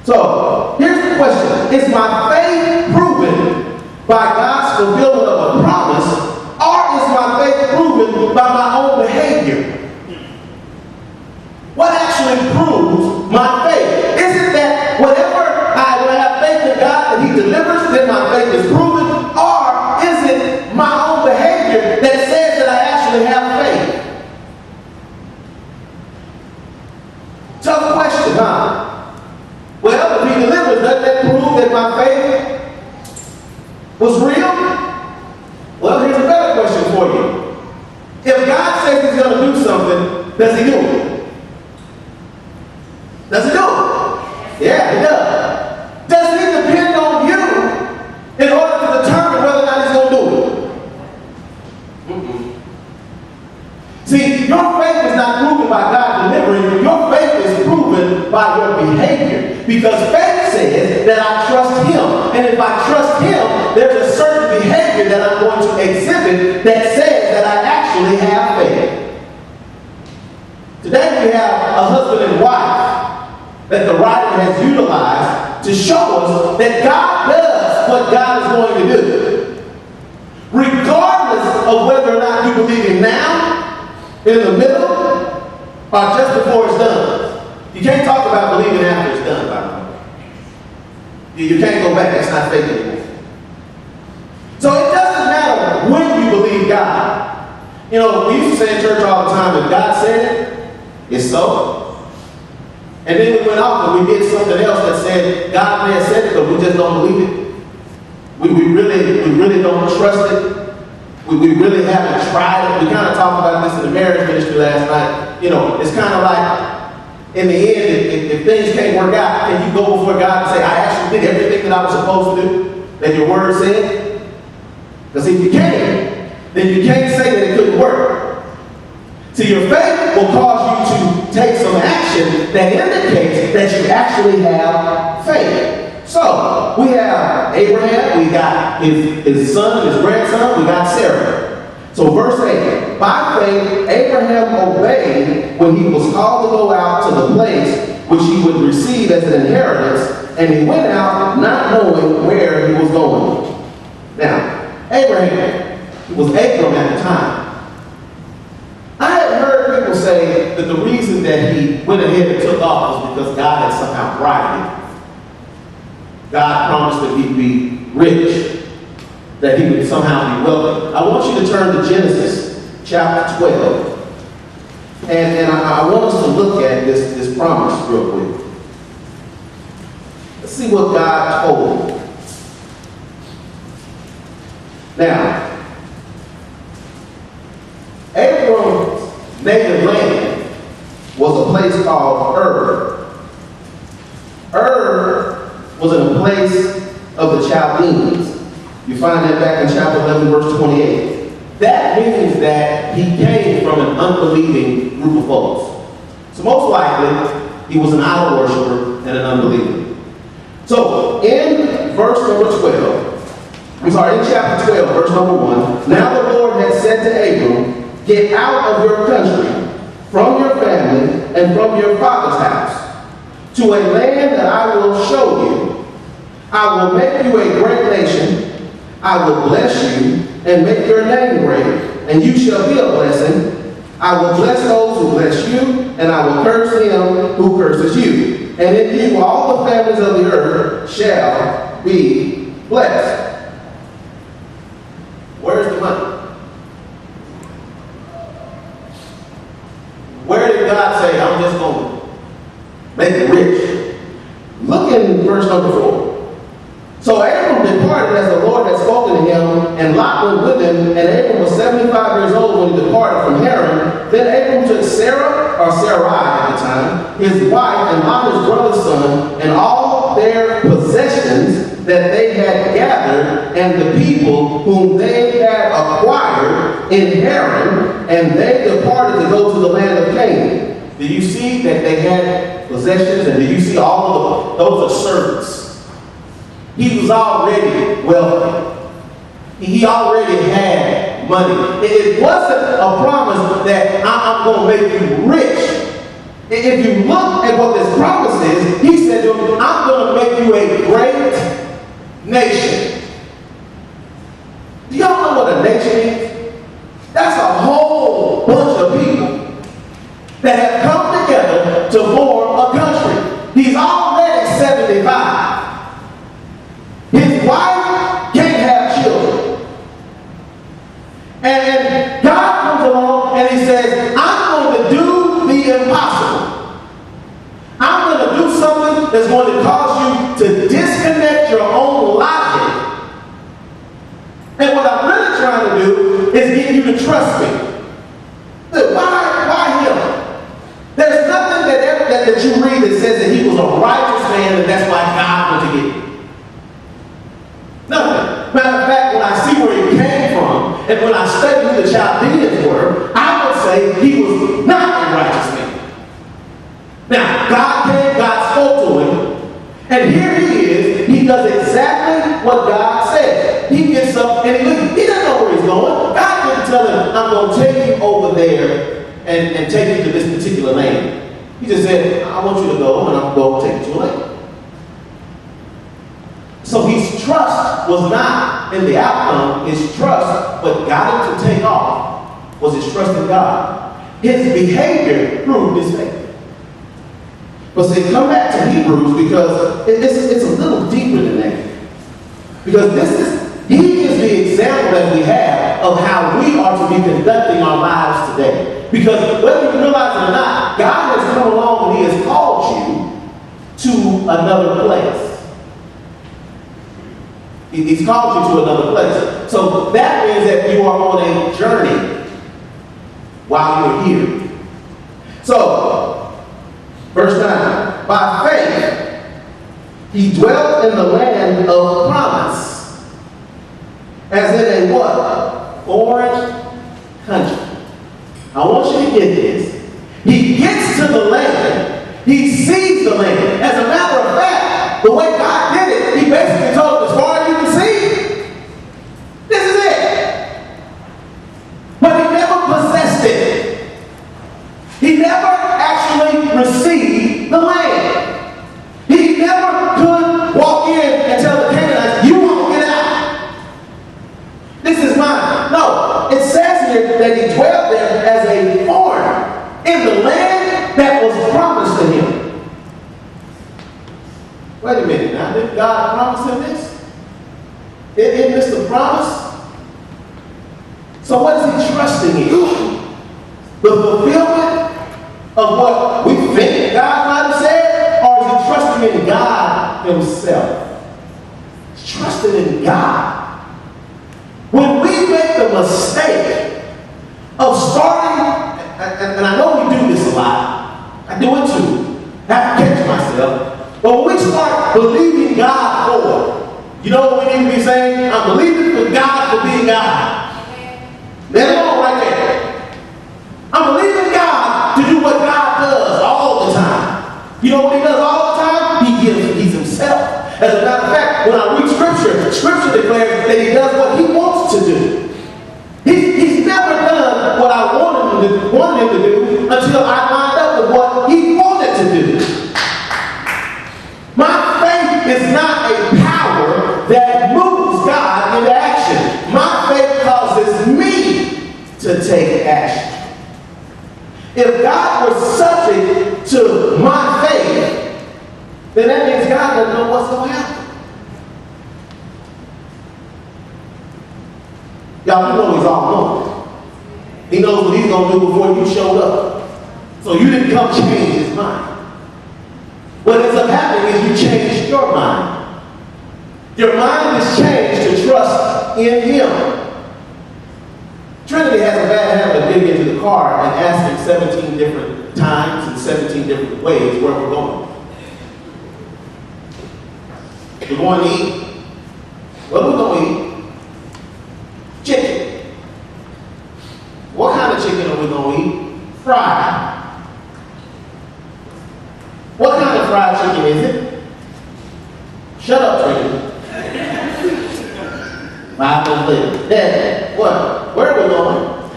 So, here's the question. Is my faith proven by God's fulfillment of a promise, or is my faith proven by my own behavior? What actually proves my faith? Is it that whenever I have faith in God that He delivers, then my faith is proven? Or is it my own behavior that says that I actually have faith? Tough question, huh? Well, if He delivers, doesn't that prove that my faith was real? Well, here's a better question for you. If God says He's going to do something, does He do it? Does He do it? Yeah, He does. Does He depend on you in order to determine whether or not He's going to do it? See, your faith is not proven by God delivering. Your faith is proven by your behavior. Because faith says that I trust Him. And if I trust Him, there's a certain behavior that I'm going to exhibit that says that I actually have faith. Today we have a husband and wife that the writer has utilized to show us that God does what God is going to do. Regardless of whether or not you believe Him now, in the middle, or just before it's done. You can't talk about believing after it's done, by the way. You can't go back. That's not faith anymore. So it doesn't matter when you believe God. You know, we used to say in church all the time, if God said it, it's so. And then we went off and we did something else that said God may have said it, but we just don't believe it. We really don't trust it. We really haven't tried it. We kind of talked about this in the marriage ministry last night. You know, it's kind of like, in the end, if things can't work out, can you go before God and say, I actually did everything that I was supposed to do, that your word said? Because if you can't, then you can't say that it couldn't work. See, your faith will cause you to take some action that indicates that you actually have faith. So, we have Abraham, we got his son, his grandson, we got Sarah. So verse 8, by faith Abraham obeyed when he was called to go out to the place which he would receive as an inheritance, and he went out not knowing where he was going. Now, Abraham, he was Abram at the time. I had heard people say that the reason that he went ahead and took off was because God had somehow bribed him. God promised that he'd be rich, that he would somehow be wealthy. I want you to turn to Genesis chapter 12. And I want us to look at this promise real quick. Let's see what God told him. Now, Abram's native land was a place called Ur. Ur was in a place of the Chaldeans. You find that back in chapter 11, verse 28. That means that he came from an unbelieving group of folks. So most likely, he was an idol worshiper and an unbeliever. So in verse number 12, in chapter 12, verse number 1, now the Lord had said to Abram, get out of your country, from your family, and from your father's house, to a land that I will show you. I will make you a great nation. I will bless you and make your name great, and you shall be a blessing. I will bless those who bless you, and I will curse him who curses you. And in you all the families of the earth shall be blessed. Where's the money? Where did God say, I'm just going to make it rich? Look in verse number 4. So Abram departed as the Lord had spoken to him, and Lot went with him, and Abram was 75 years old when he departed from Haran. Then Abram took Sarah, or Sarai at the time, his wife, and Lot his brother's son, and all their possessions that they had gathered, and the people whom they had acquired in Haran, and they departed to go to the land of Canaan. Do you see that they had possessions, and do you see all of those are servants? He was already wealthy. He already had money. It wasn't a promise that I'm going to make you rich. If you look at what this promise is, he said to him, I'm going that's going to cause you to disconnect your own logic. And what I'm really trying to do is get you to trust me. Look, why him? There's nothing that you read that says that he was a righteous man and that's why God went to get him. Nothing. Matter of fact, when I see where he came from and when I study who the Chaldeans were, I would say he was not a righteous man. Now, God came, God spoke to him, and here he is. He does exactly what God said. He gets up and he leaves. He doesn't know where he's going. God didn't tell him, I'm going to take you over there and take you to this particular land. He just said, I want you to go, and I'm going to take you to a land. So his trust was not in the outcome. His trust, what got him to take off, was his trust in God. His behavior proved his faith. But see, come back to Hebrews because it's a little deeper than that. Because he is the example that we have of how we are to be conducting our lives today. Because whether you realize it or not, God has come along and he has called you to another place. He's called you to another place. So that means that you are on a journey while you're here. So, verse 9. By faith, he dwelt in the land of promise, as in a what? Foreign country. I want you to get this. He gets to the land. He sees the land. As a matter of fact, the way God did it, he basically told him, as far as you can see, this is it. But he never possessed it. He never actually received the land. He never could walk in and tell the Canaanites, you won't get out. This is mine. No, it says here that he dwelt there as a foreigner in the land that was promised to him. Wait a minute now, did God promise him this? Isn't this the promise? So what is he trusting in? The fulfillment of what we think God might have said? Or is he trusting in God himself? He's trusting in God. When we make the mistake of starting, and I know we do this a lot, I do it too, I have to catch myself, but when we start believing God for, you know what we need to be saying? I'm believing for God for being God. Let it go right there. I'm believing God to do what God does all the time. You know what he does all the time? He's himself. As a matter of fact, when I read Scripture declares that he does what he wants to do. He's never done what I wanted him to do until I lined up with what he wanted to do. My faith is not a power that moves God into action. My faith causes me to take action. If God was subject to my faith, then that means God doesn't know what's going to happen. Y'all know he's all knowing. He knows what he's going to do before you showed up. So you didn't come change his mind. What ends up happening is you change your mind. Your mind is changed to trust in him. Trinity has a bad habit of getting into the car and asking 17 different times and 17 different ways where we're going. We're going to eat. What are we going to eat? Chicken. What kind of chicken are we going to eat? Fried. What kind of fried chicken is it? Shut up, Trinity. Bible live. Dad, what? Where are we going?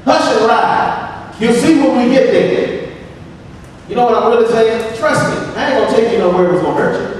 Hush and ride. You'll see when we get there. You know what I'm really saying? Trust me. I ain't going to take you nowhere that's going to hurt you.